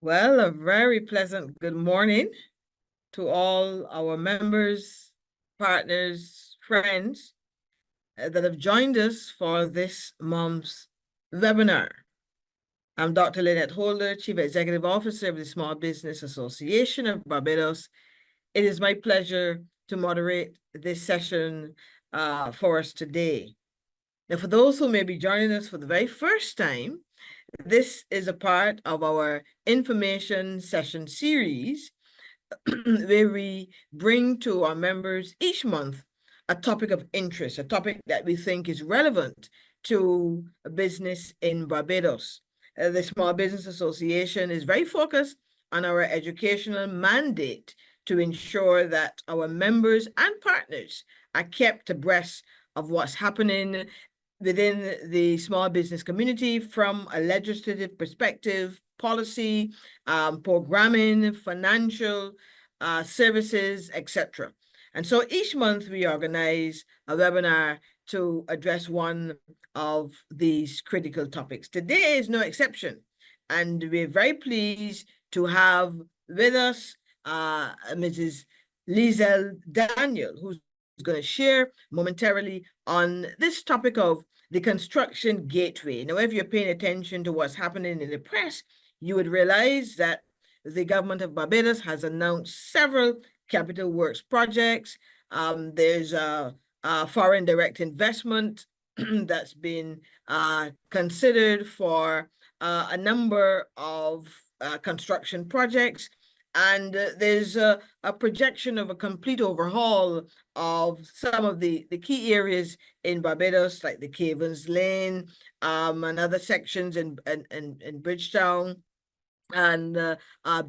Well, a very pleasant good morning to all our members, partners, friends that have joined us for this month's webinar. I'm Dr. Lynette Holder, Chief Executive Officer of the Small Business Association of Barbados. It is my pleasure to moderate this session for us today. Now, for those who may be joining us for the very first time, this is a part of our information session series where we bring to our members each month a topic of interest, a topic that we think is relevant to a business in Barbados. The Small Business Association is very focused on our educational mandate to ensure that our members and partners are kept abreast of what's happening within the small business community from a legislative perspective, policy, programming, financial services, etc. And so each month we organize a webinar to address one of these critical topics. Today is no exception, and we're very pleased to have with us Mrs. Liesel Daniel, who's going to share momentarily on this topic of the construction gateway. Now, if you're paying attention to what's happening in the press, you would realize that the government of Barbados has announced several capital works projects. There's a foreign direct investment that's been considered for a number of construction projects. And there's a projection of a complete overhaul of some of the key areas in Barbados, like the Cavens Lane and other sections in Bridgetown and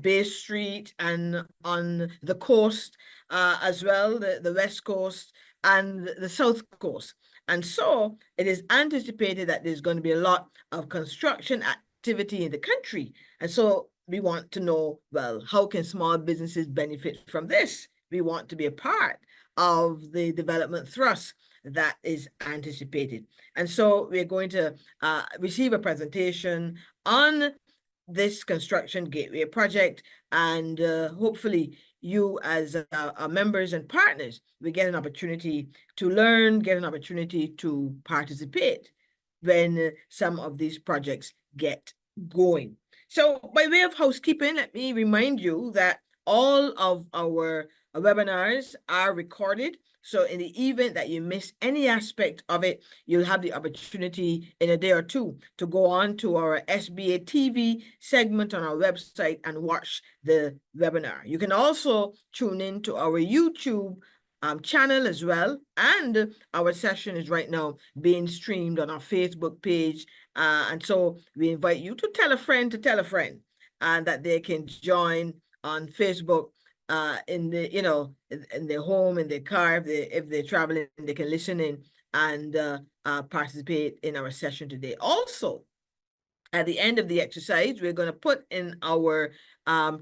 Bay Street and on the coast as well, the West Coast and the South Coast. And so it is anticipated that there's going to be a lot of construction activity in the country. And so we want to know, well, how can small businesses benefit from this? We want to be a part of the development thrust that is anticipated. And so we're going to receive a presentation on this construction gateway project, and hopefully you as our members and partners will get an opportunity to learn, get an opportunity to participate when some of these projects get going. So by way of housekeeping, let me remind you that all of our webinars are recorded. So in the event that you miss any aspect of it, you'll have the opportunity in a day or two to go on to our SBA TV segment on our website and watch the webinar. You can also tune in to our YouTube channel as well. And our session is right now being streamed on our Facebook page. And so we invite you to tell a friend and that they can join on Facebook in the, in their home, in their car, if they're traveling, they can listen in and participate in our session today. Also, at the end of the exercise, we're going to put in our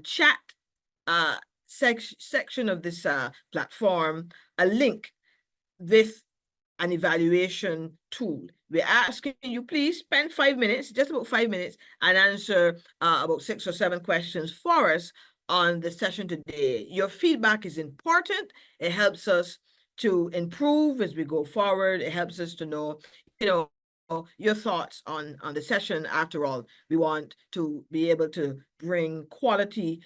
chat section of this platform a link with an evaluation tool. We're asking you, please spend 5 minutes, just about 5 minutes, and answer about 6 or 7 questions for us on the session today. Your feedback is important. It helps us to improve as we go forward. It helps us to know, your thoughts on the session. After all, we want to be able to bring quality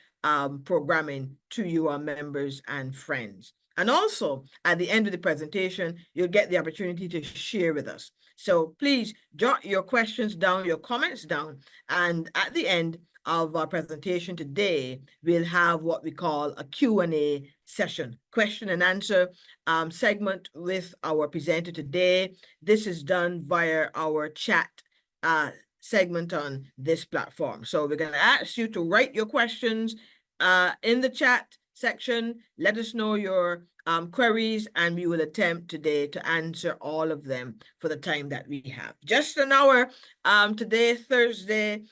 programming to you, our members and friends. And also, at the end of the presentation, you'll get the opportunity to share with us. So please jot your questions down, your comments down, and at the end of our presentation today, we'll have what we call a Q&A session, question and answer segment with our presenter today. This is done via our chat segment on this platform. So we're going to ask you to write your questions in the chat section. Let us know your queries, and we will attempt today to answer all of them for the time that we have. Just an hour today, Thursday,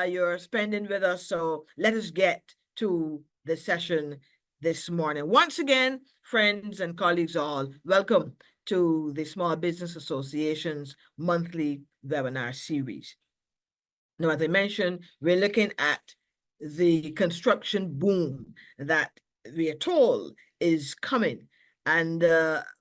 you're spending with us. So let us get to the session this morning. Once again, friends and colleagues all, welcome to the Small Business Association's monthly webinar series. Now, as I mentioned, we're looking at the construction boom that we are told is coming. And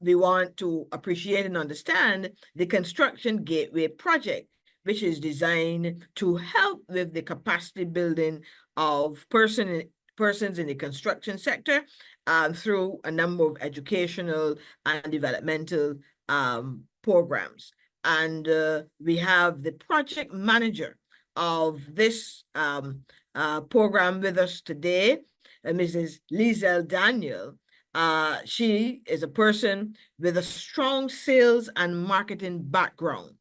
we want to appreciate and understand the Construction Gateway project, which is designed to help with the capacity building of persons in the construction sector through a number of educational and developmental programs. And we have the project manager of this program with us today, Mrs. Liesel Daniel. She is a person with a strong sales and marketing background.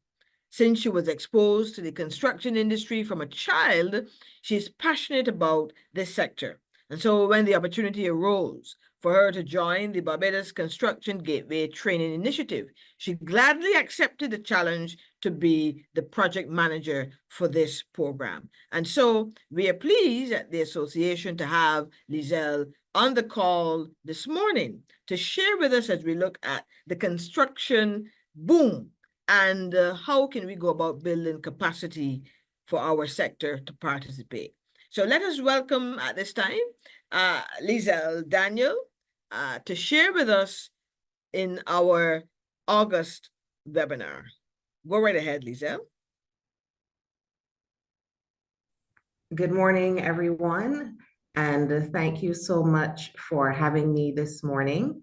Since she was exposed to the construction industry from a child, she's passionate about this sector. And so when the opportunity arose for her to join the Barbados Construction Gateway Training Initiative, she gladly accepted the challenge to be the project manager for this program. And so we are pleased at the association to have Liesel on the call this morning to share with us as we look at the construction boom and how can we go about building capacity for our sector to participate. So let us welcome at this time Liesel Daniel to share with us in our August webinar. Go right ahead, Liesel. Good morning, everyone, and thank you so much for having me this morning.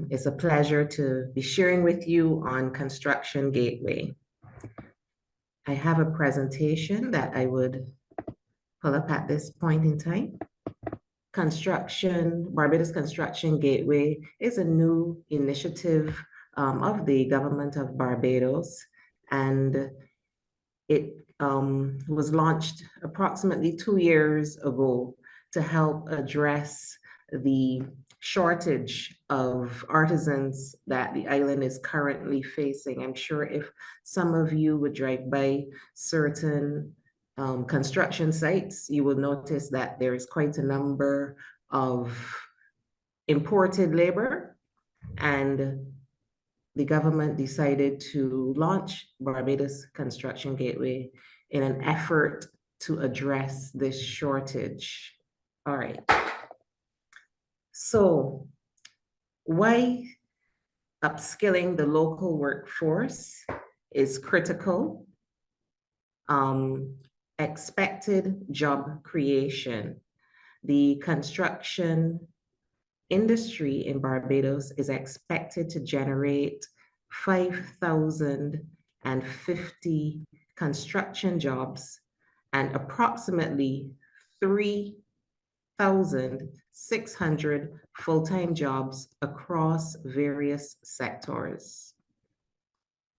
It's a pleasure to be sharing with you on Construction Gateway. I have a presentation that I would pull up at this point in time. Barbados Construction Gateway is a new initiative of the government of Barbados, and it was launched approximately 2 years ago to help address the shortage of artisans that the island is currently facing. I'm sure if some of you would drive by certain construction sites, you will notice that there is quite a number of imported labor, and the government decided to launch Barbados Construction Gateway in an effort to address this shortage. All right. So why upskilling the local workforce is critical? Expected job creation. The construction industry in Barbados is expected to generate 5,050 construction jobs and approximately 3,600 full-time jobs across various sectors.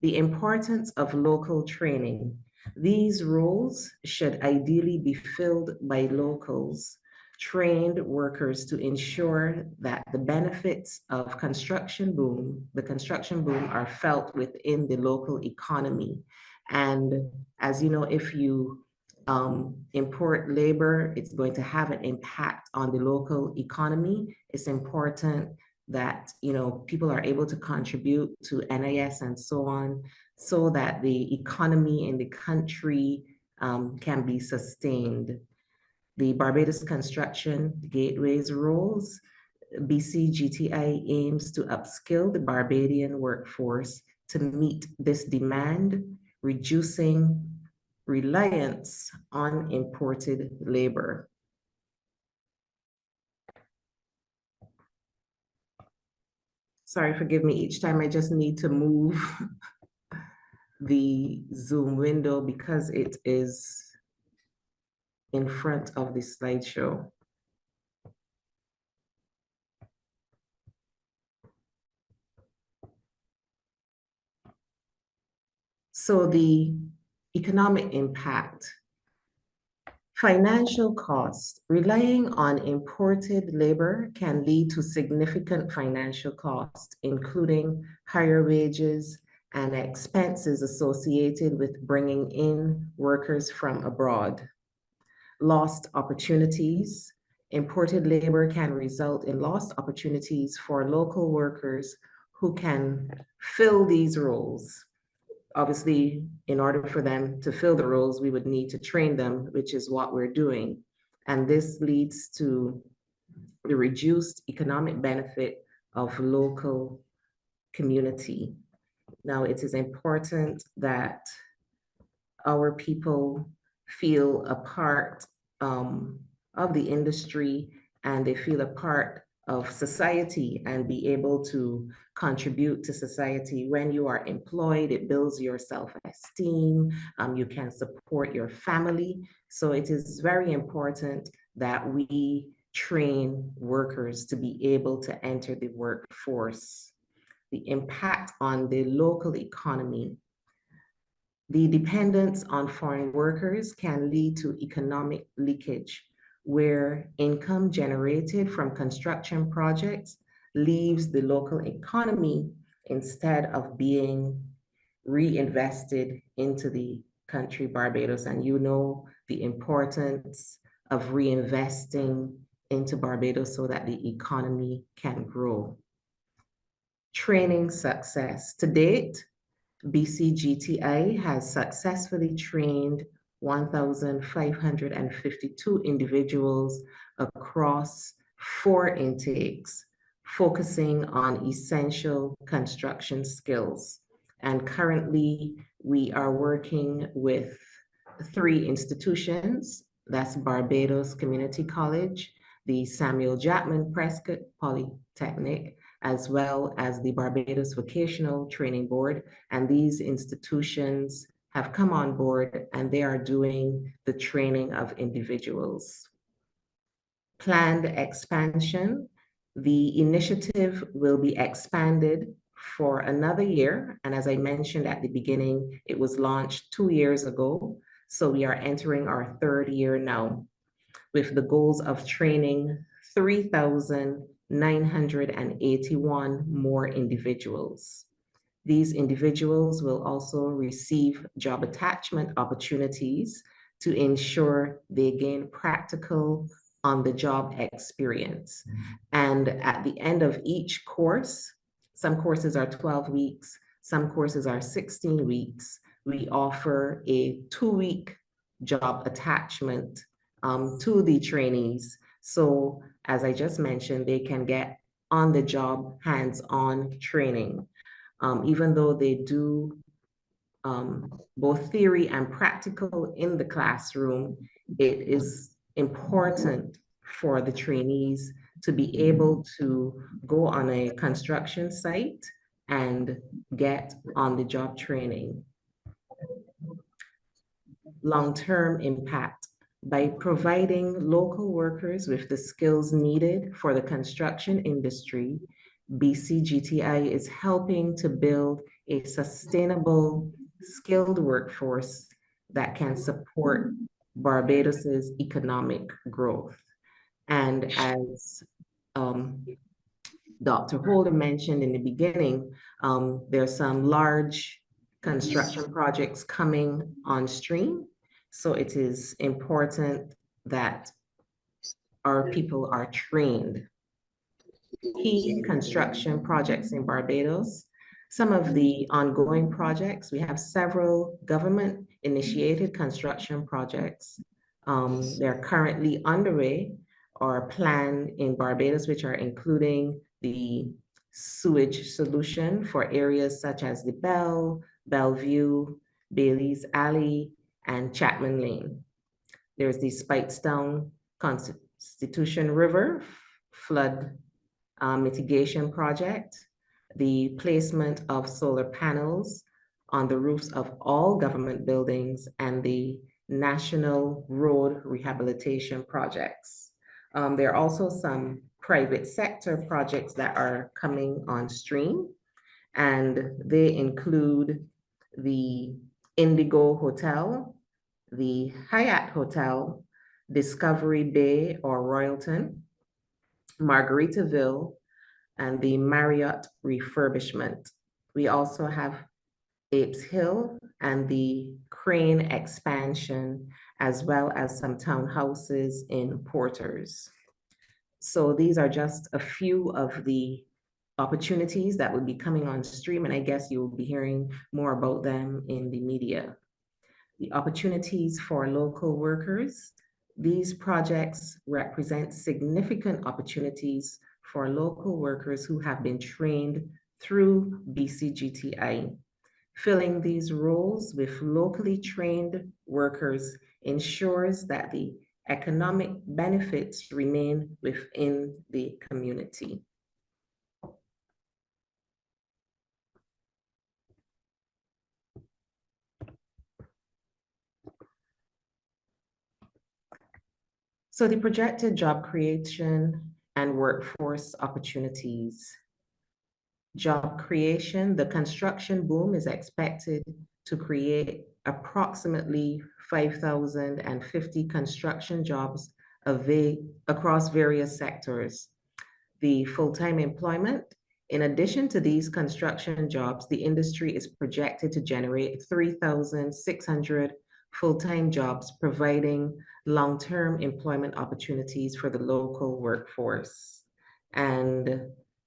The importance of local training. These roles should ideally be filled by locals, trained workers, to ensure that the benefits of the construction boom are felt within the local economy. And as you know, if you import labor, it's going to have an impact on the local economy. It's important that people are able to contribute to NIS and so on, so that the economy in the country can be sustained. The Barbados Construction Gateway's roles. BCGTI aims to upskill the Barbadian workforce to meet this demand, reducing reliance on imported labor. Sorry, forgive me, each time I just need to move the Zoom window because it is in front of the slideshow. So the economic impact. Financial costs. Relying on imported labor can lead to significant financial costs, including higher wages and expenses associated with bringing in workers from abroad. Lost opportunities. Imported labor can result in lost opportunities for local workers who can fill these roles. Obviously, in order for them to fill the roles, we would need to train them, which is what we're doing. and this leads to the reduced economic benefit of local community. Now, it is important that our people feel a part of the industry, and they feel a part of society and be able to contribute to society. When you are employed, it builds your self-esteem. You can support your family. So it is very important that we train workers to be able to enter the workforce. The impact on the local economy. The dependence on foreign workers can lead to economic leakage, where income generated from construction projects leaves the local economy instead of being reinvested into the country Barbados. And you know the importance of reinvesting into Barbados so that the economy can grow. Training success. To date, BCGTI has successfully trained 1,552 individuals across 4 intakes, focusing on essential construction skills. And currently, we are working with 3 institutions. That's Barbados Community College, the Samuel Jackman Prescott Polytechnic, as well as the Barbados Vocational Training Board. And these institutions have come on board and they are doing the training of individuals. Planned expansion. The initiative will be expanded for another year. And as I mentioned at the beginning, it was launched 2 years ago. So we are entering our 3rd year now, with the goals of training 3,981 more individuals. These individuals will also receive job attachment opportunities to ensure they gain practical on-the-job experience. And at the end of each course, some courses are 12 weeks, some courses are 16 weeks, we offer a 2-week job attachment to the trainees. So as I just mentioned, they can get on-the-job, hands-on training. Even though they do both theory and practical in the classroom, it is important for the trainees to be able to go on a construction site and get on-the-job training. Long-term impact. By providing local workers with the skills needed for the construction industry, BCGTI is helping to build a sustainable, skilled workforce that can support Barbados's economic growth. And as Dr. Holder mentioned in the beginning, there's some large construction projects coming on stream. So it is important that our people are trained. Key construction projects in Barbados. Some of the ongoing projects, we have several government-initiated construction projects. They're currently underway or planned in Barbados, which are including the sewage solution for areas such as the Bellevue, Bailey's Alley, and Chapman Lane. There's the Spikestown Constitution River flood mitigation project, the placement of solar panels on the roofs of all government buildings, and the national road rehabilitation projects. There are also some private sector projects that are coming on stream, and they include the Indigo Hotel, the Hyatt Hotel, Discovery Bay or Royalton, Margaritaville, and the Marriott refurbishment. We also have Apes Hill and the Crane expansion, as well as some townhouses in Porters. So these are just a few of the opportunities that will be coming on stream, and I guess you will be hearing more about them in the media. The opportunities for local workers. These projects represent significant opportunities for local workers who have been trained through BCGTI. Filling these roles with locally trained workers ensures that the economic benefits remain within the community. So the projected job creation and workforce opportunities. Job creation, the construction boom is expected to create approximately 5,050 construction jobs across various sectors. The full-time employment, in addition to these construction jobs, the industry is projected to generate 3,600 full-time jobs, providing long-term employment opportunities for the local workforce. And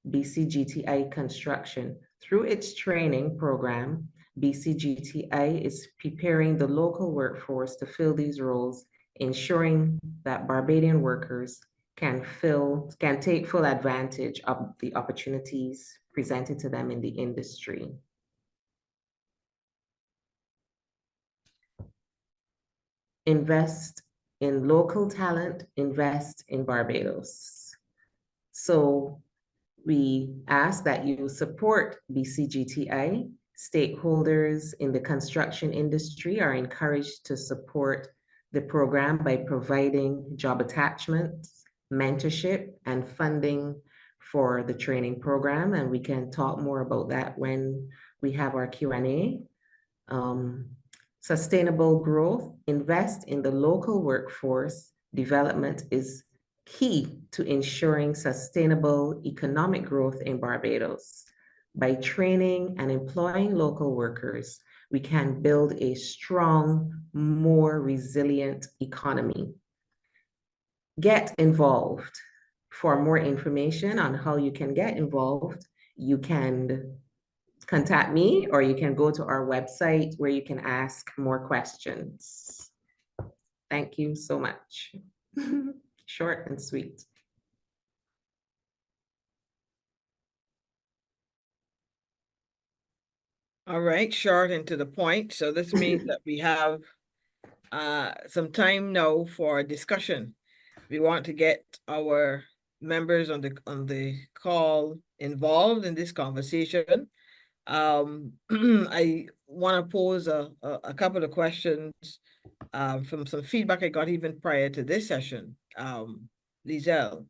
BCGTI Construction, through its training program, BCGTI is preparing the local workforce to fill these roles, ensuring that Barbadian workers can take full advantage of the opportunities presented to them in the industry. Invest in local talent, invest in Barbados. So we ask that you support BCGTI. Stakeholders in the construction industry are encouraged to support the program by providing job attachments, mentorship, and funding for the training program. And we can talk more about that when we have our Q&A. Sustainable growth, invest in the local workforce. Development is key to ensuring sustainable economic growth in Barbados. By training and employing local workers, we can build a strong, more resilient economy. Get involved. For more information on how you can get involved, you can contact me or you can go to our website where you can ask more questions. Thank you so much. Short and sweet. All right, short and to the point. So this means that we have some time now for discussion. We want to get our members on the call involved in this conversation. I want to pose a couple of questions from some feedback I got even prior to this session, Liesel.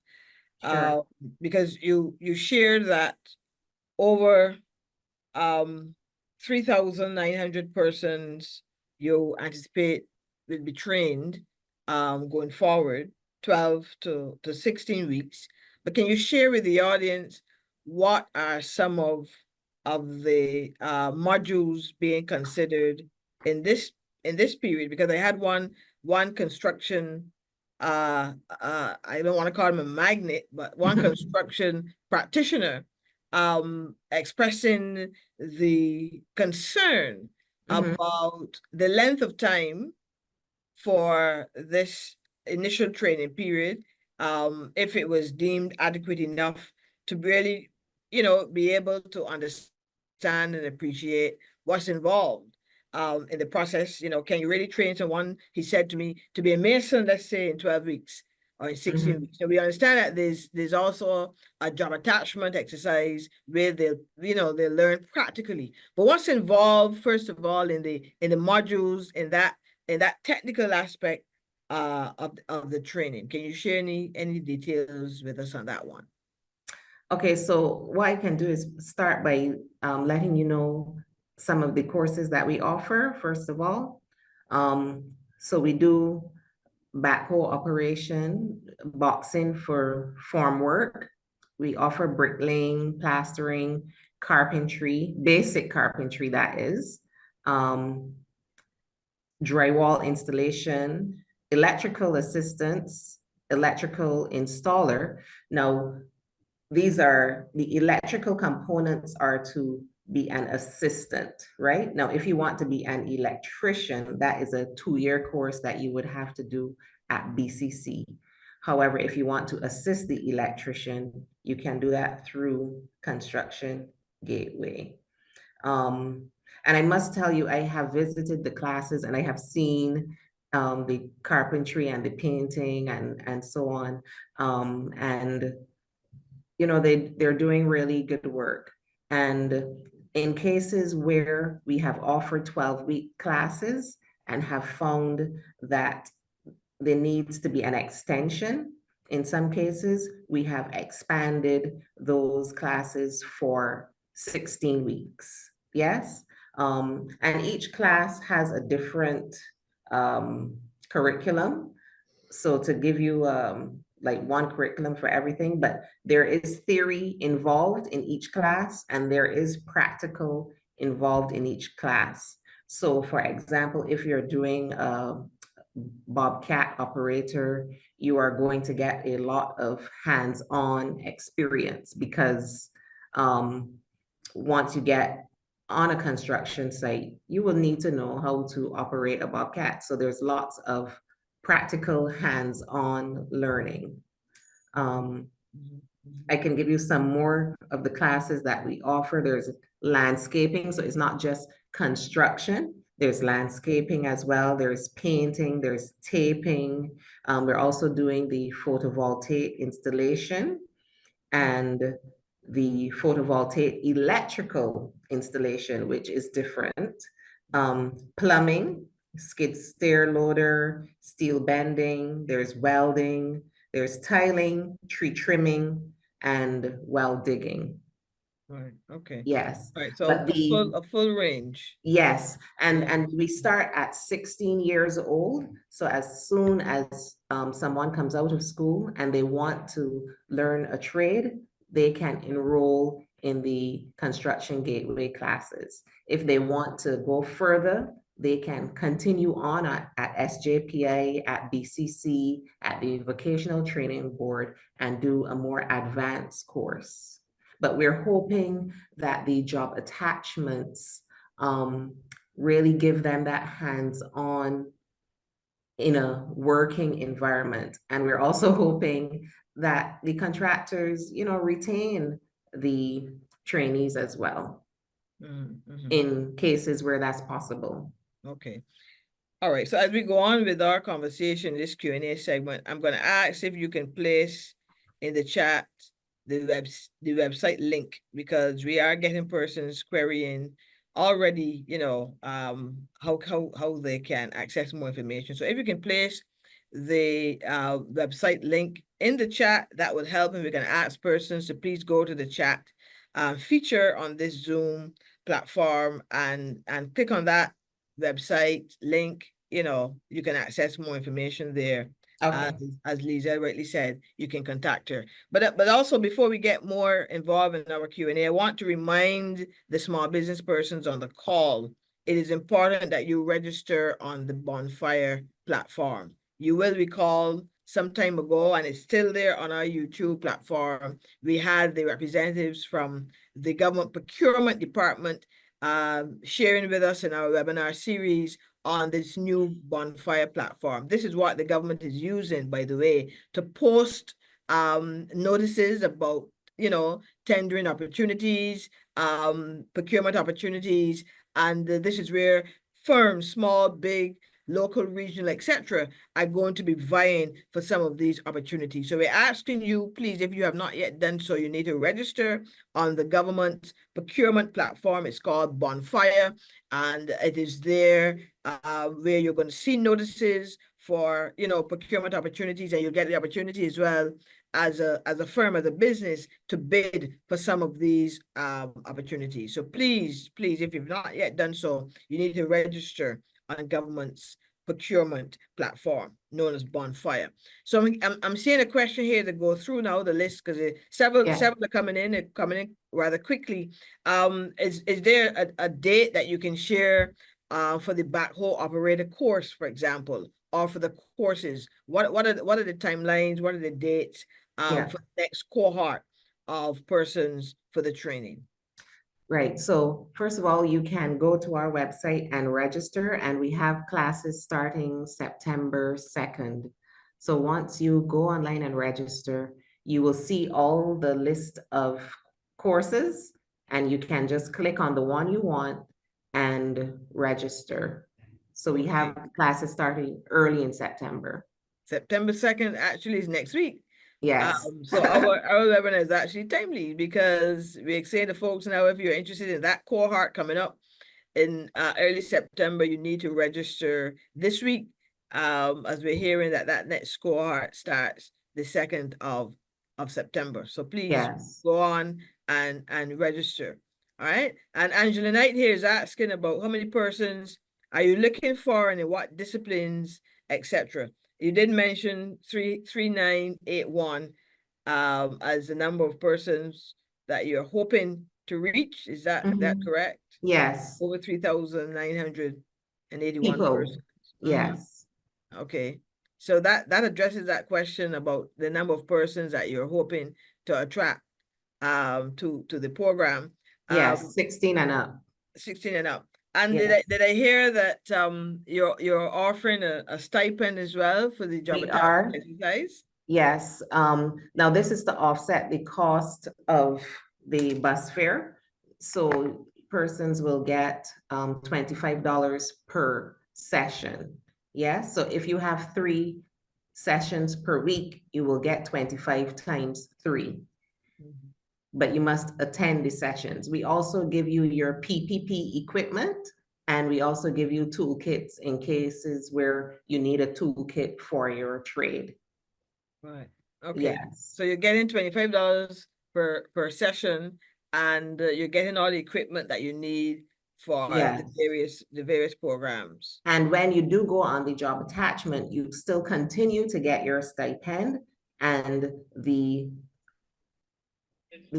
Sure. Because you shared that over 3,900 persons you anticipate will be trained going forward, 12 to 16 weeks. But can you share with the audience what are some of the modules being considered in this period? Because I had one construction I don't want to call him a magnet, but one construction practitioner expressing the concern about the length of time for this initial training period, if it was deemed adequate enough to really, be able to understand and appreciate what's involved in the process. Can you really train someone, he said to me, to be a mason, let's say in 12 weeks or in 16 weeks? So we understand that there's also a job attachment exercise where they'll learn practically. But what's involved, first of all, in the modules, in that technical aspect of the training? Can you share any details with us on that one? Okay, so what I can do is start by letting you know some of the courses that we offer, first of all. So we do backhoe operation, boxing for form work. We offer bricklaying, plastering, carpentry, basic carpentry that is, drywall installation, electrical assistance, electrical installer. Now, these are the electrical components are to be an assistant, right? Now, if you want to be an electrician, that is a 2-year course that you would have to do at BCC. However, if you want to assist the electrician, you can do that through Construction Gateway. And I must tell you, I have visited the classes and I have seen the carpentry and the painting and so on. And you know, they're doing really good work. And in cases where we have offered 12-week classes and have found that there needs to be an extension, in some cases, we have expanded those classes for 16 weeks. Yes. And each class has a different curriculum. So to give you like one curriculum for everything, but there is theory involved in each class and there is practical involved in each class. So for example, if you're doing a Bobcat operator, you are going to get a lot of hands-on experience because once you get on a construction site, you will need to know how to operate a Bobcat. So there's lots of practical hands-on learning. I can give you some more of the classes that we offer. There's landscaping, so it's not just construction. There's landscaping as well. There's painting, there's taping. We're also doing the photovoltaic installation and the photovoltaic electrical installation, which is different. Plumbing, skid steer loader, steel bending, there's welding, there's tiling, tree trimming, and well digging. Right, okay. Yes. All right, so But a full range. yes, Yeah. and we start at 16 years old. So as soon as someone comes out of school and they want to learn a trade, they can enroll in the Construction Gateway classes. If they want to go further, they can continue on at SJPA, at BCC, at the Vocational Training Board, and do a more advanced course. But we're hoping that the job attachments really give them that hands-on in a working environment. And we're also hoping that the contractors, you know, retain the trainees as well in cases where that's possible. Okay. All right, so as we go on with our conversation, this Q&A segment, I'm going to ask if you can place in the chat the website link, because we are getting persons querying already, you know, how they can access more information. So if you can place the website link in the chat, that would help, and we can ask persons to please go to the chat feature on this Zoom platform and click on that website link. You know, you can access more information there. Okay. As Liesel rightly said, you can contact her. But also, before we get more involved in our Q&A, I want to remind the small business persons on the call, it is important that you register on the Bonfire platform. You will recall some time ago, and it's still there on our YouTube platform, we had the representatives from the Government Procurement Department sharing with us in our webinar series on this new Bonfire platform. This is what the government is using, by the way, to post notices about, you know, tendering opportunities, procurement opportunities, and this is where firms, small, big, local, regional, etc., are going to be vying for some of these opportunities. So we're asking you, please, if you have not yet done so, you need to register on the government procurement platform. It's called Bonfire, and it is there where you're going to see notices for, you know, procurement opportunities, and you'll get the opportunity as well as a firm, as a business, to bid for some of these opportunities. So please, if you've not yet done so, you need to register on government's procurement platform known as Bonfire. So I'm seeing a question here to go through now the list, because several are coming in rather quickly. Is there a date that you can share for the backhoe operator course, for example, or for the courses? What are the timelines? What are the dates for the next cohort of persons for the training? Right. So first of all, you can go to our website and register, and we have classes starting September 2nd. So once you go online and register, you will see all the list of courses, and you can just click on the one you want and register. So we have classes starting early in September. September 2nd actually is next week. Yes. So our webinar is actually timely because we're saying to folks now, if you're interested in that cohort coming up in early September, you need to register this week. As we're hearing that next cohort starts the 2nd of September. So please Yes. go on and register. All right. And Angela Knight here is asking about how many persons are you looking for and in what disciplines, etc. You did mention 3981 as the number of persons that you're hoping to reach. Is that correct? Yes. Over 3,981 People. persons. Yes. Okay. So that addresses that question about the number of persons that you're hoping to attract to the program. Yes, 16 and up. 16 and up. And Yes. did I hear that you're offering a stipend as well for the job We are. attachment exercise? Yes. Now this is to offset the cost of the bus fare. So persons will get $25 per session. Yes. So if you have 3 sessions per week, you will get 25 times 3. But you must attend the sessions. We also give you your PPP equipment, and we also give you toolkits in cases where you need a toolkit for your trade. Right. Okay. Yes. So you're getting $25 per session, and you're getting all the equipment that you need for Yes. the various programs. And when you do go on the job attachment, you still continue to get your stipend, and the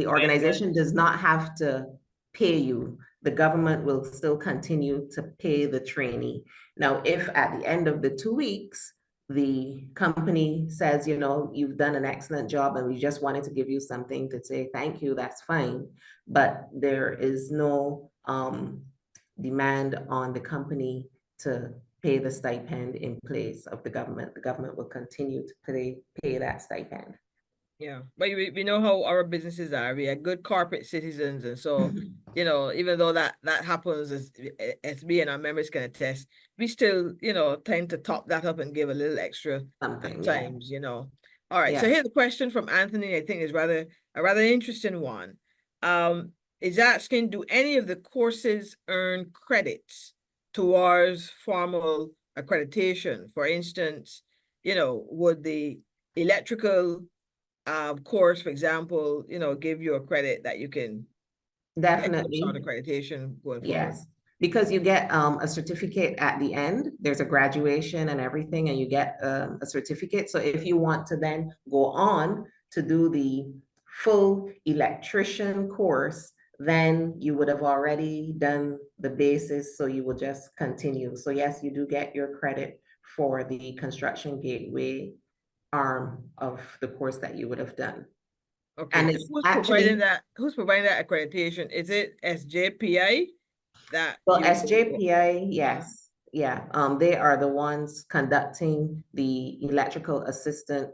organization does not have to pay you. The government will still continue to pay the trainee. Now, if at the end of the 2 weeks, the company says, you know, you've done an excellent job and we just wanted to give you something to say thank you, that's fine. But there is no demand on the company to pay the stipend in place of the government. The government will continue to pay that stipend. Yeah, but we know how our businesses are. We are good corporate citizens, and so you know, even though that happens, as me and our members can attest, we still tend to top that up and give a little extra Something, at yeah. times. All right. So here's a question from Anthony. I think is a rather interesting one. Is asking, do any of the courses earn credits towards formal accreditation? For instance, would the electrical course, for example, give you a credit that you can Definitely. get some sort of accreditation going forward? Yes, because you get a certificate at the end. There's a graduation and everything, and you get a certificate. So if you want to then go on to do the full electrician course, then you would have already done the basis, so you will just continue. So yes, you do get your credit for the construction gateway arm of the course that you would have done. Okay, And and it's who's actually providing that? Who's providing that accreditation? Is it SJPI that well, you? SJPI, yes, yeah. They are the ones conducting the electrical assistant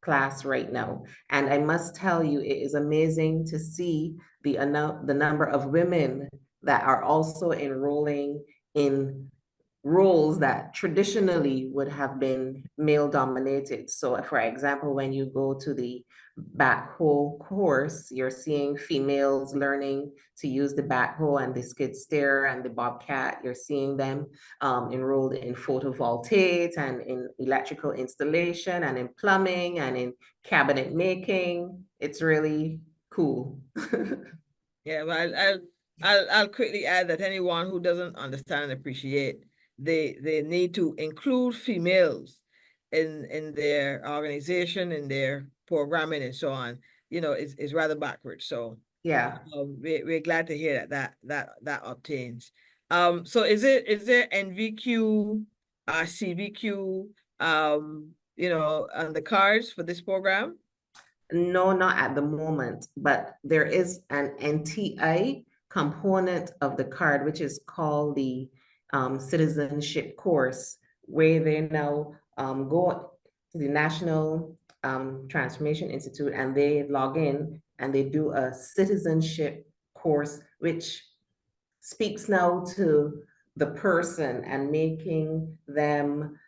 class right now. And I must tell you, it is amazing to see the number of women that are also enrolling in roles that traditionally would have been male dominated. So for example, when you go to the backhoe course, you're seeing females learning to use the backhoe and the skid steer and the bobcat. You're seeing them enrolled in photovoltaic and in electrical installation and in plumbing and in cabinet making. It's really cool. Yeah, well, I'll quickly add that anyone who doesn't understand and appreciate they need to include females in their organization, in their programming, and so on. Is rather backwards. So Yeah. we're glad to hear that obtains. So is there NVQ, CVQ, on the cards for this program? No, not at the moment, but there is an NTI component of the card, which is called the citizenship course, where they now go to the National Transformation Institute, and they log in and they do a citizenship course, which speaks now to the person and making them,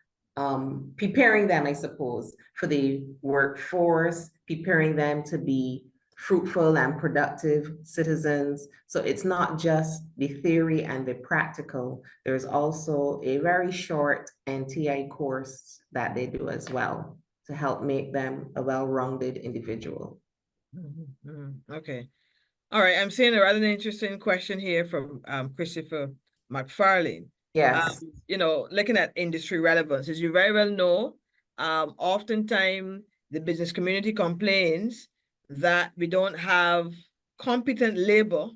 preparing them, I suppose, for the workforce, preparing them to be fruitful and productive citizens. So it's not just the theory and the practical. There's also a very short NTI course that they do as well to help make them a well-rounded individual. Okay. All right. I'm seeing a rather interesting question here from Christopher McFarlane. Yes. Looking at industry relevance, as you very well know, oftentimes the business community complains that we don't have competent labor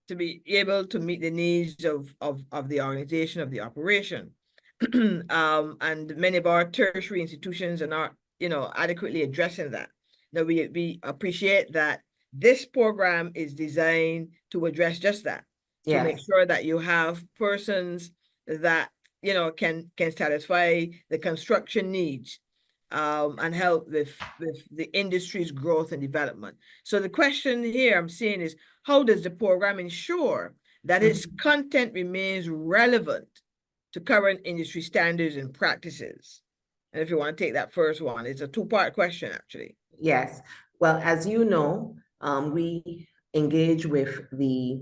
to be able to meet the needs of the organization, of the operation. And many of our tertiary institutions are not, adequately addressing that. Now, we appreciate that this program is designed to address just that, to make Yes. sure that you have persons that, can satisfy the construction needs, and help with the industry's growth and development. So the question here I'm seeing is, how does the program ensure that its content remains relevant to current industry standards and practices? And if you want to take that first one, it's a two-part question, actually. Yes. Well, as you know, we engage with the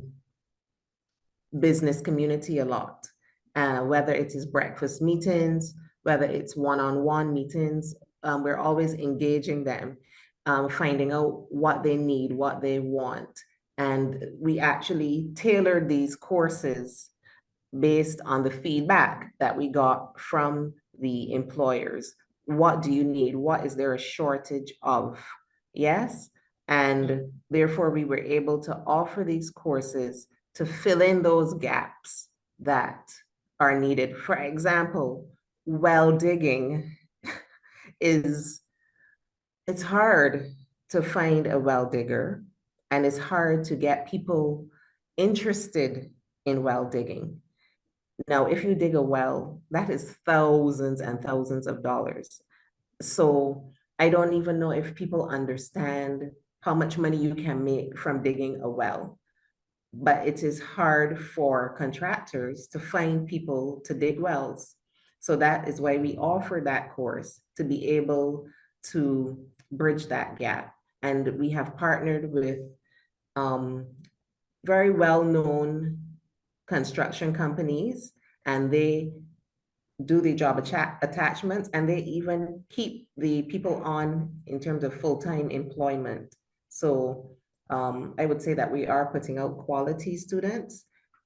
business community a lot, whether it is breakfast meetings, whether it's one-on-one meetings, we're always engaging them, finding out what they need, what they want. And we actually tailored these courses based on the feedback that we got from the employers. What do you need? What is there a shortage of? Yes. And therefore, we were able to offer these courses to fill in those gaps that are needed. For example, well digging is, it's hard to find a well digger, and it's hard to get people interested in well digging. Now, if you dig a well, that is thousands and thousands of dollars. So I don't even know if people understand how much money you can make from digging a well. But it is hard for contractors to find people to dig wells. So that is why we offer that course, to be able to bridge that gap. And we have partnered with very well-known construction companies, and they do the job attachments, and they even keep the people on in terms of full-time employment. So I would say that we are putting out quality students.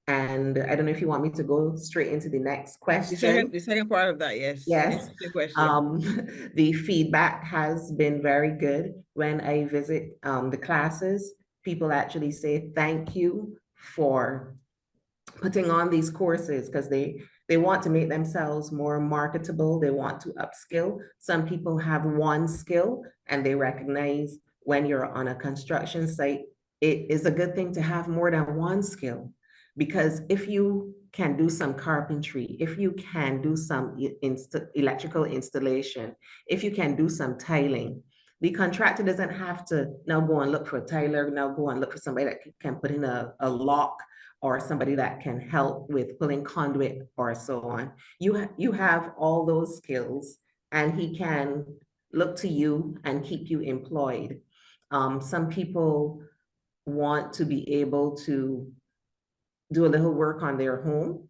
And I don't know if you want me to go straight into the next question. The second part of that, yes. Yes. The question. The feedback has been very good. When I visit the classes, people actually say thank you for putting on these courses, because they want to make themselves more marketable. They want to upskill. Some people have one skill, and they recognize when you're on a construction site, it is a good thing to have more than one skill. Because if you can do some carpentry, if you can do some electrical installation, if you can do some tiling, the contractor doesn't have to now go and look for a tiler, now go and look for somebody that can put in a lock, or somebody that can help with pulling conduit or so on. You have all those skills, and he can look to you and keep you employed. Some people want to be able to do a little work on their home,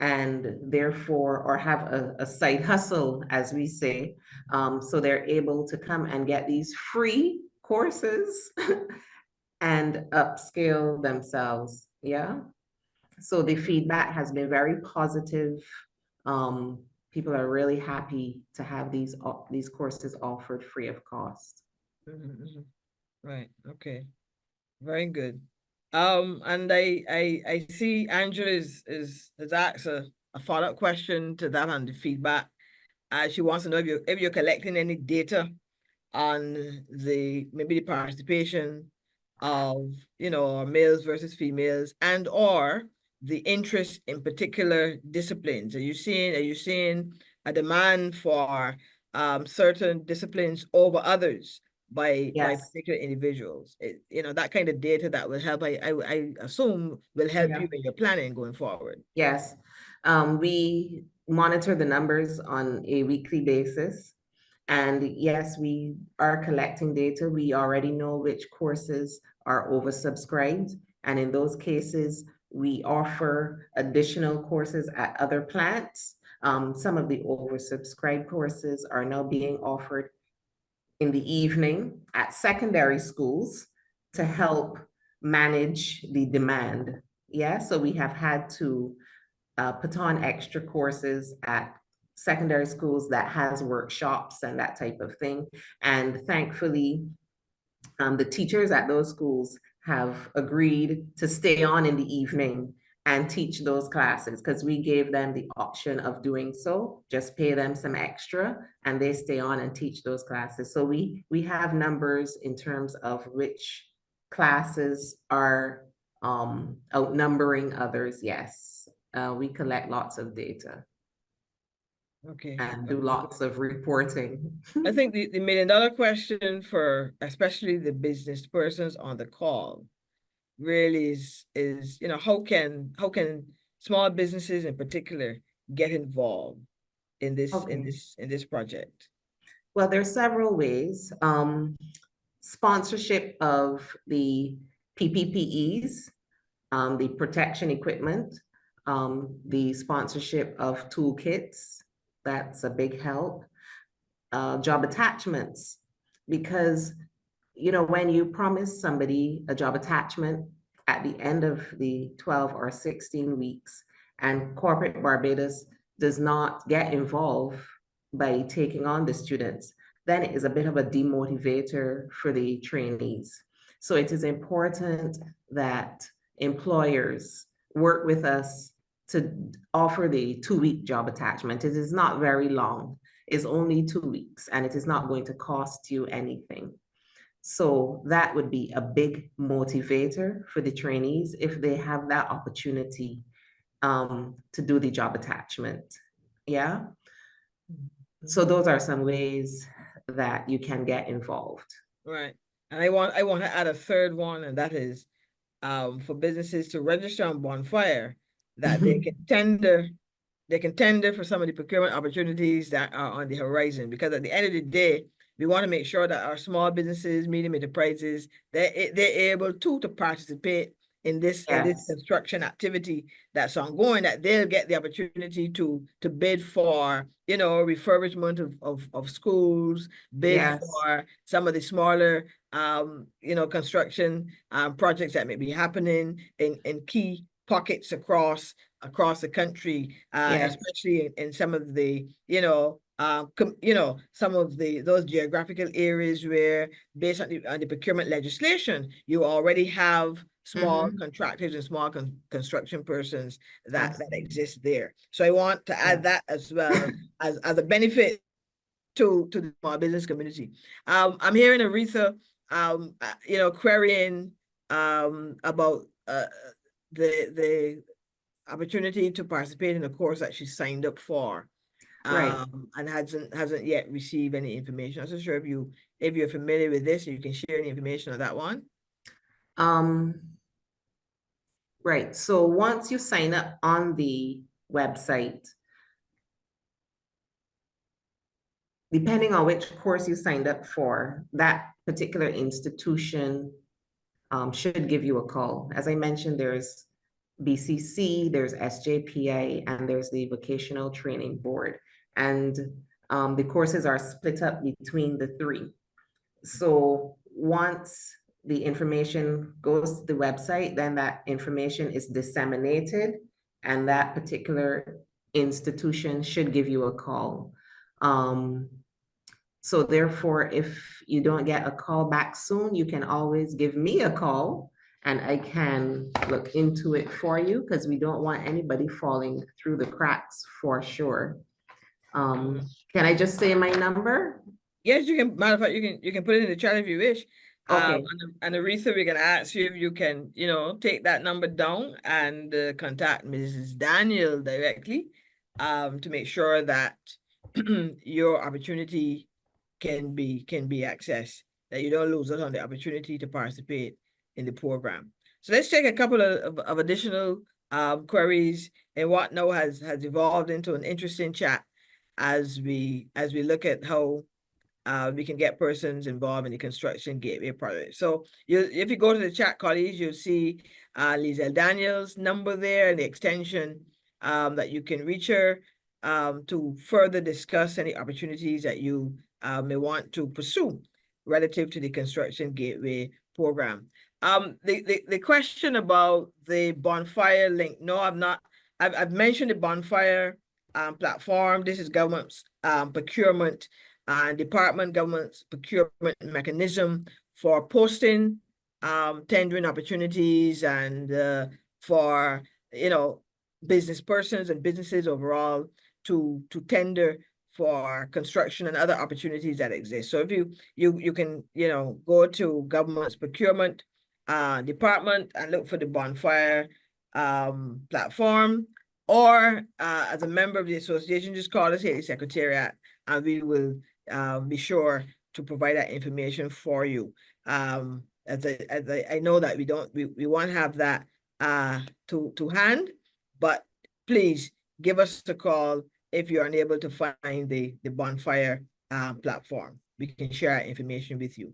and therefore, or have a side hustle, as we say. So they're able to come and get these free courses and upscale themselves. Yeah. So the feedback has been very positive. People are really happy to have these courses offered free of cost. Right. Okay. Very good. And I see Angela has asked a follow-up question to that on the feedback. She wants to know if you're collecting any data on maybe the participation of males versus females, and or the interest in particular disciplines. Are you seeing a demand for certain disciplines over others by Yes. particular individuals. That kind of data that will help, I assume, will help Yeah. you in your planning going forward. Yes. We monitor the numbers on a weekly basis. And yes, we are collecting data. We already know which courses are oversubscribed. And in those cases, we offer additional courses at other plants. Some of the oversubscribed courses are now being offered in the evening at secondary schools to help manage the demand. Yeah, so we have had to put on extra courses at secondary schools that has workshops and that type of thing. And thankfully, the teachers at those schools have agreed to stay on in the evening and teach those classes because we gave them the option of doing so. Just pay them some extra and they stay on and teach those classes. So we have numbers in terms of which classes are outnumbering others. Yes, we collect lots of data Okay. and do lots of reporting. I think the million-dollar question for especially the business persons on the call really is how can small businesses in particular get involved in this in Okay. this in this project? Well, there's several ways. Sponsorship of the PPPEs, the protection equipment, the sponsorship of toolkits, that's a big help. Job attachments, because when you promise somebody a job attachment at the end of the 12 or 16 weeks, and corporate Barbados does not get involved by taking on the students, then it is a bit of a demotivator for the trainees. So it is important that employers work with us to offer the 2-week job attachment. It is not very long. It's only 2 weeks, and it is not going to cost you anything. So that would be a big motivator for the trainees if they have that opportunity to do the job attachment. Yeah. So those are some ways that you can get involved. Right. And I want to add a third one, and that is for businesses to register on Bonfire that they can tender for some of the procurement opportunities that are on the horizon. Because at the end of the day, we want to make sure that our small businesses, medium enterprises, they're able to participate in this Yes, construction activity that's ongoing, that they'll get the opportunity to bid for, refurbishment of schools, bid yes, for some of the smaller construction projects that may be happening in key pockets across the country, yes, especially in some of the, some of those geographical areas where, based on the procurement legislation, you already have small mm-hmm. contractors and small construction persons that Absolutely. exist there. So I want to add Yeah. that as well as a benefit to the small business community. I'm hearing Aretha, querying about the opportunity to participate in a course that she signed up for, Right. and hasn't yet received any information. I'm not so sure if you're familiar with this, you can share any information on that one. Um, right. So once you sign up on the website, depending on which course you signed up for, that particular institution should give you a call. As I mentioned, there's BCC, there's SJPA, and there's the Vocational Training Board. And the courses are split up between the three. So once the information goes to the website, then that information is disseminated, and that particular institution should give you a call. So therefore, if you don't get a call back soon, you can always give me a call and I can look into it for you because we don't want anybody falling through the cracks for sure. Can I just say my number? Yes, you can. Matter of fact, you can put it in the chat if you wish. Okay, And Aretha, we can ask you if you can, take that number down and contact Mrs. Daniel directly, to make sure that your opportunity can be accessed, that you don't lose out on the opportunity to participate in the program. So let's take a couple of additional queries, and what now has evolved into an interesting chat as we look at how we can get persons involved in the construction gateway project. So if you go to the chat, colleagues, you'll see Liesel Daniel's number there and the extension that you can reach her to further discuss any opportunities that you may want to pursue relative to the construction gateway program. The question about the bonfire link, no, I've not. I've mentioned the bonfire platform. This is government's procurement and department government's procurement mechanism for posting tendering opportunities and for business persons and businesses overall to tender for construction and other opportunities that exist. So if you can go to government's procurement department and look for the bonfire platform, or as a member of the association, just call us here at the secretariat and we will be sure to provide that information for you. As I know that we won't have that to hand, but please give us a call if you're unable to find the bonfire platform. We can share our information with you.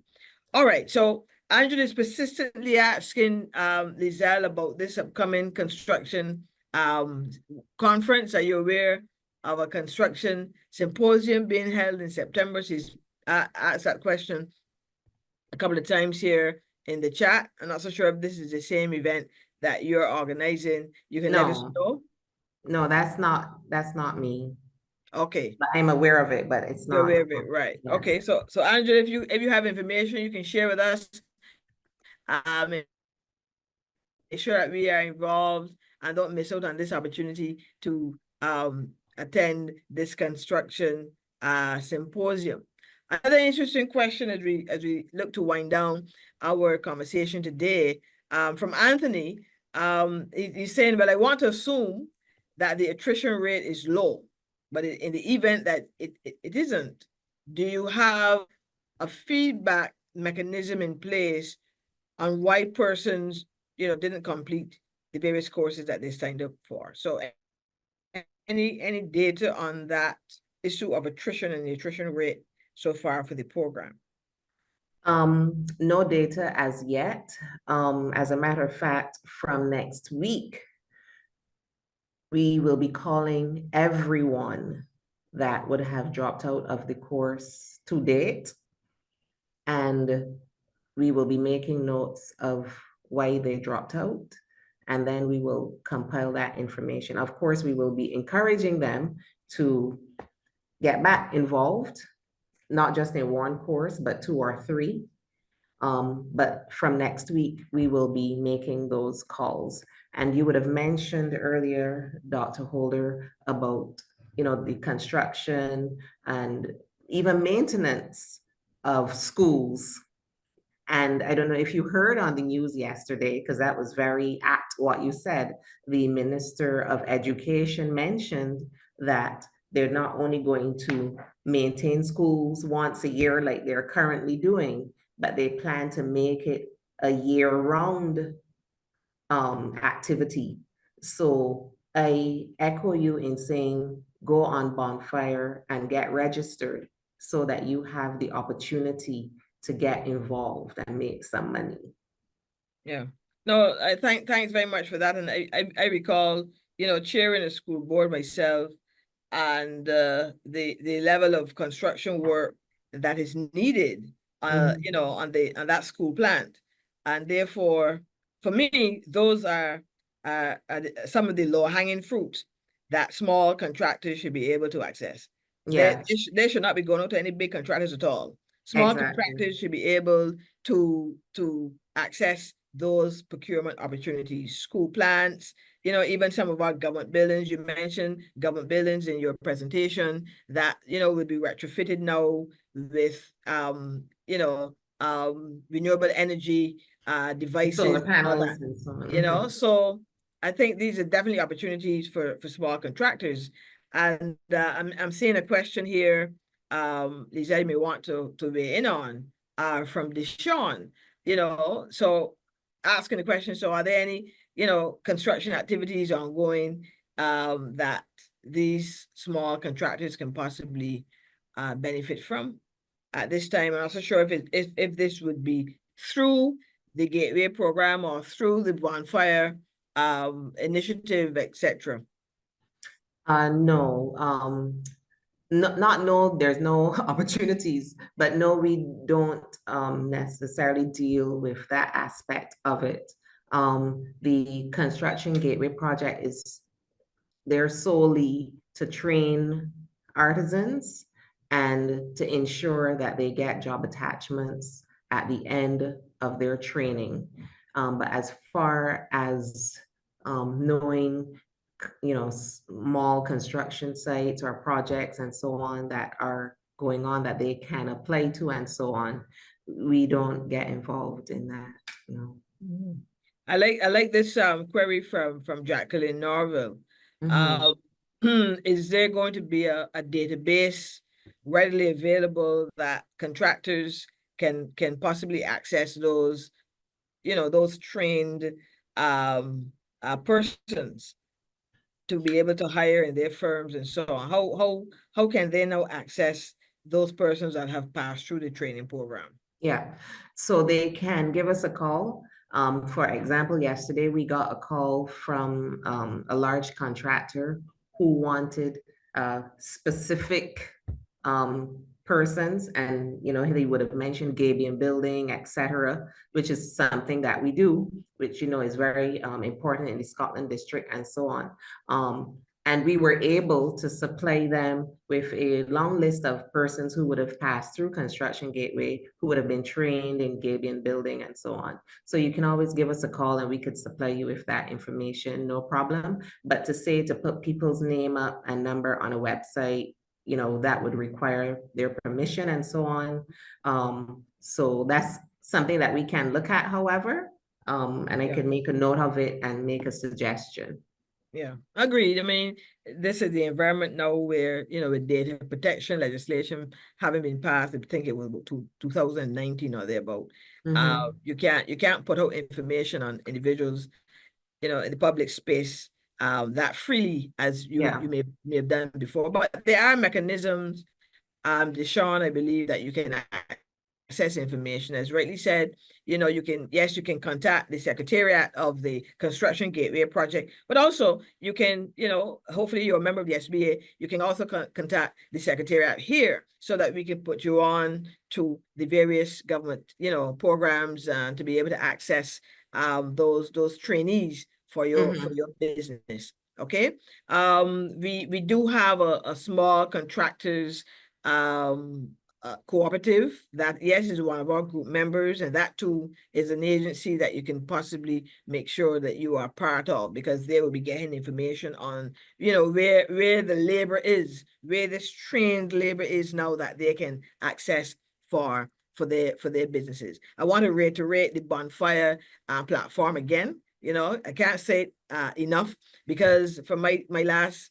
All right, so Angela is persistently asking Liesel about this upcoming construction conference. Are you aware of a construction symposium being held in September? She's asked that question a couple of times here in the chat. I'm not so sure if this is the same event that you're organizing. You can let us know. No, that's not me. Okay. But I'm aware of it, but it's not. You're aware of it, right? Yeah. Okay, so Angela, if you have information, you can share with us. Make sure that we are involved and don't miss out on this opportunity to attend this construction symposium. Another interesting question as we look to wind down our conversation today from Anthony. He's saying, well, I want to assume that the attrition rate is low, but in the event that it isn't, do you have a feedback mechanism in place on why persons didn't complete the various courses that they signed up for? So any data on that issue of attrition and the attrition rate so far for the program? No data as yet. As a matter of fact, from next week, we will be calling everyone that would have dropped out of the course to date, and we will be making notes of why they dropped out, and then we will compile that information. Of course, we will be encouraging them to get back involved, not just in one course, but 2 or 3. But from next week, we will be making those calls. And you would have mentioned earlier, Dr. Holder, about the construction and even maintenance of schools. And I don't know if you heard on the news yesterday, because that was very apt what you said. The Minister of Education mentioned that they're not only going to maintain schools once a year like they're currently doing, but they plan to make it a year-round activity. So I echo you in saying, go on Bonfire and get registered so that you have the opportunity to get involved and make some money. Yeah. No, thanks very much for that. And I recall, chairing a school board myself, and the level of construction work that is needed on that school plant. And therefore, for me, those are some of the low-hanging fruits that small contractors should be able to access. Yeah. They should not be going out to any big contractors at all. Small contractors should be able to access those procurement opportunities, school plants, even some of our government buildings. You mentioned government buildings in your presentation that, will be retrofitted now with, renewable energy devices. Solar panels and so on. So I think these are definitely opportunities for small contractors. And I'm seeing a question here, Lisa, you may want to weigh in on, from Deshawn, so asking the question, so are there any, construction activities ongoing, that these small contractors can possibly benefit from at this time? I'm also sure if this would be through the Gateway program or through the bonfire initiative, etc. No, not no, there's no opportunities, but no, we don't necessarily deal with that aspect of it. The Construction Gateway project is there solely to train artisans and to ensure that they get job attachments at the end of their training. But as far as knowing, small construction sites or projects and so on that are going on that they can apply to and so on, we don't get involved in that, Mhm. I like this query from Jacqueline Norville. Mhm. Is there going to be a database readily available that contractors can possibly access those trained persons to be able to hire in their firms and so on? How can they now access those persons that have passed through the training program? Yeah, so they can give us a call. For example, yesterday we got a call from a large contractor who wanted specific persons, and he would have mentioned Gabion building, etc., which is something that we do, which is very important in the Scotland district and so on. And we were able to supply them with a long list of persons who would have passed through Construction Gateway, who would have been trained in Gabion building and so on. So you can always give us a call and we could supply you with that information, no problem. But to say to put people's name up and number on a website, that would require their permission and so on. So that's something that we can look at, however, and I Yeah. can make a note of it and make a suggestion. Yeah, agreed. I mean, this is the environment now where, with data protection legislation having been passed, I think it was about 2019 or thereabout. Mhm. You can't put out information on individuals, in the public space, that freely as you Yeah. you may have done before. But there are mechanisms, Deshaun, I believe that you can access information. As rightly said, you can contact the Secretariat of the Construction Gateway Project, but also you can, hopefully you're a member of the SBA, you can also contact the Secretariat here so that we can put you on to the various government, programs, and to be able to access those trainees for your Mhm. business. Okay. We do have a small contractors cooperative that, yes, is one of our group members, and that too is an agency that you can possibly make sure that you are part of, because they will be getting information on, where the labor is, where this trained labor is now that they can access for their businesses. I want to reiterate the bonfire platform again. I can't say it enough, because from my last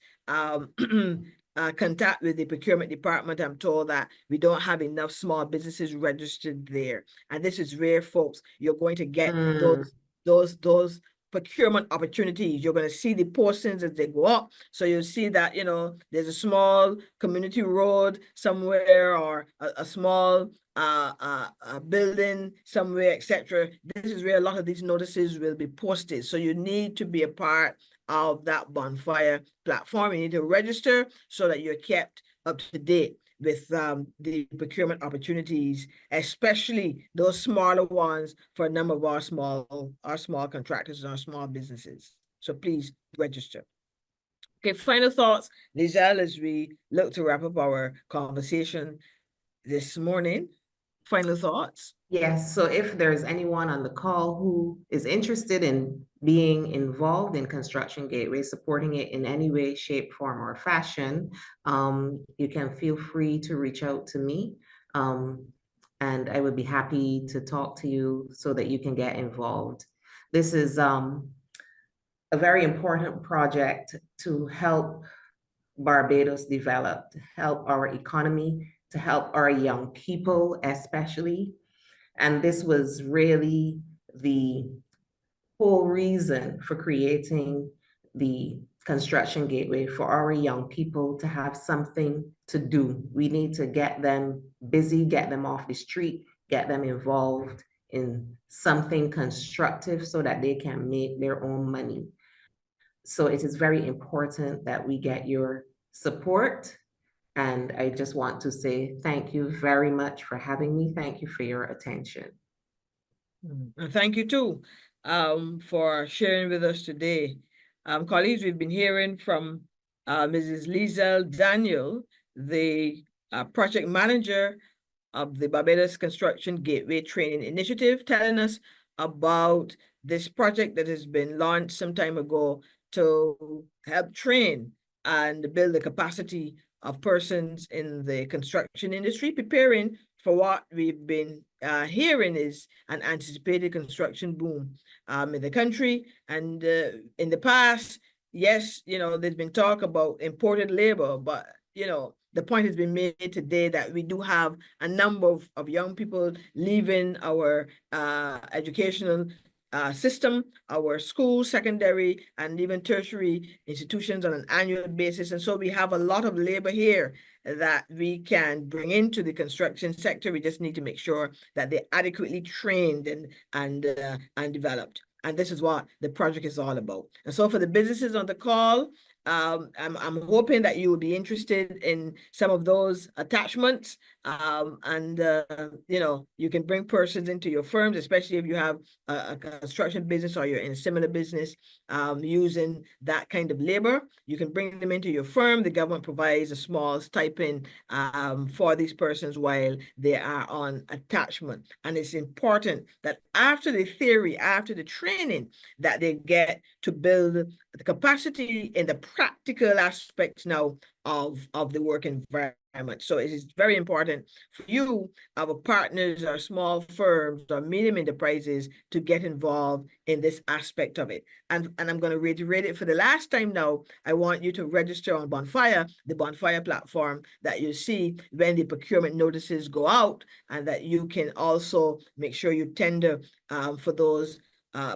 contact with the procurement department, I'm told that we don't have enough small businesses registered there. And this is rare, folks. You're going to get Mm. those procurement opportunities. You're going to see the postings as they go up. So you'll see that, there's a small community road somewhere, or a small building somewhere, etc. This is where a lot of these notices will be posted. So you need to be a part of that bonfire platform. You need to register so that you're kept up to date with the procurement opportunities, especially those smaller ones for a number of our small contractors and our small businesses. So please register. Okay, final thoughts, Liesel, as we look to wrap up our conversation this morning. Final thoughts? Yes, so if there's anyone on the call who is interested in being involved in Construction Gateway, supporting it in any way, shape, form, or fashion, you can feel free to reach out to me. And I would be happy to talk to you so that you can get involved. This is a very important project to help Barbados develop, to help our economy, to help our young people especially. And this was really the whole reason for creating the construction gateway, for our young people to have something to do. We need to get them busy, get them off the street, get them involved in something constructive so that they can make their own money. So it is very important that we get your support. And I just want to say thank you very much for having me. Thank you for your attention. And thank you too for sharing with us today. Colleagues, we've been hearing from Mrs. Liesel Daniel, the project manager of the Barbados Construction Gateway Training Initiative, telling us about this project that has been launched some time ago to help train and build the capacity of persons in the construction industry, preparing for what we've been hearing is an anticipated construction boom in the country. And in the past, yes, there's been talk about imported labor, but, the point has been made today that we do have a number of young people leaving our educational system, our school, secondary, and even tertiary institutions on an annual basis. And so we have a lot of labor here that we can bring into the construction sector. We just need to make sure that they're adequately trained and developed. And this is what the project is all about. And so for the businesses on the call, I'm hoping that you will be interested in some of those attachments. You can bring persons into your firms, especially if you have a construction business or you're in a similar business using that kind of labor. You can bring them into your firm. The government provides a small stipend for these persons while they are on attachment. And it's important that after the theory, after the training, that they get to build the capacity in the practical aspects now of the work environment. So it is very important for you, our partners, our small firms, or medium enterprises to get involved in this aspect of it. And I'm going to reiterate it for the last time now. I want you to register on Bonfire, the Bonfire platform that you see when the procurement notices go out, and that you can also make sure you tender for those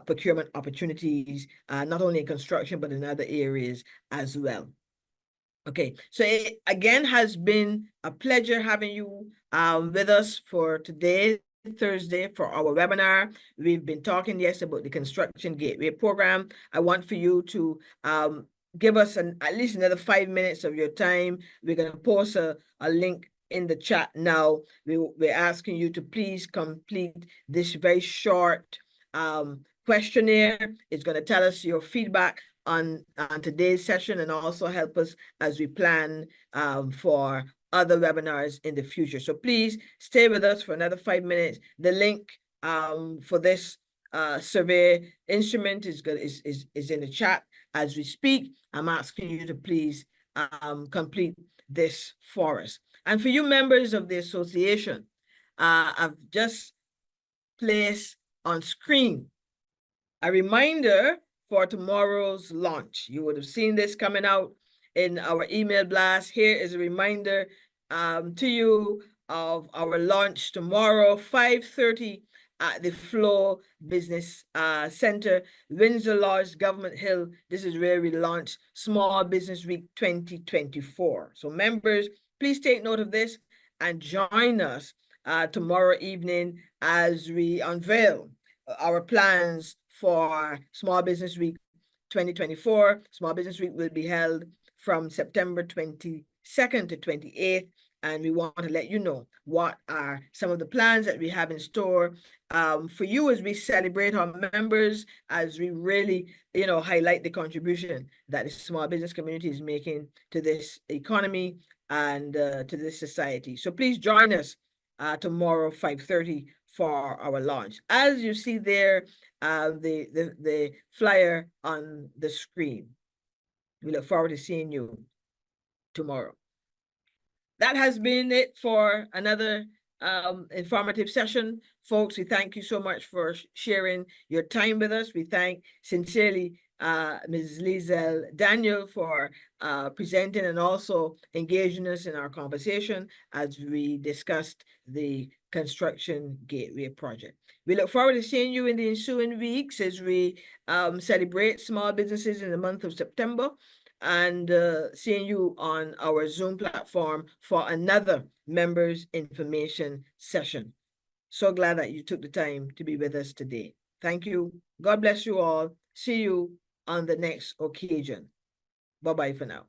procurement opportunities, not only in construction, but in other areas as well. Okay, so it again has been a pleasure having you with us for today, Thursday, for our webinar. We've been talking, yes, about the Construction Gateway Program. I want for you to give us at least another 5 minutes of your time. We're going to post a link in the chat now. We're asking you to please complete this very short questionnaire. It's going to tell us your feedback on today's session and also help us as we plan for other webinars in the future. So please stay with us for another 5 minutes. The link for this survey instrument is in the chat as we speak. I'm asking you to please complete this for us. And for you members of the association, I've just placed on screen a reminder for tomorrow's launch. You would have seen this coming out in our email blast. Here is a reminder to you of our launch tomorrow, 5:30 at the Flow Business Center, Windsor Lodge, Government Hill. This is where we launch Small Business Week 2024. So members, please take note of this and join us tomorrow evening as we unveil our plans for Small Business Week 2024. Small Business Week will be held from September 22nd to 28th. And we want to let you know what are some of the plans that we have in store for you as we celebrate our members, as we really, highlight the contribution that the small business community is making to this economy and to this society. So please join us tomorrow, 5:30 for our launch. As you see there, the flyer on the screen. We look forward to seeing you tomorrow. That has been it for another informative session. Folks, we thank you so much for sharing your time with us. We thank sincerely Ms. Liesel Daniel for presenting and also engaging us in our conversation as we discussed the Construction Gateway project. We look forward to seeing you in the ensuing weeks as we celebrate small businesses in the month of September, and seeing you on our Zoom platform for another members information session. So glad that you took the time to be with us today. Thank you. God bless you all. See you on the next occasion. Bye-bye for now.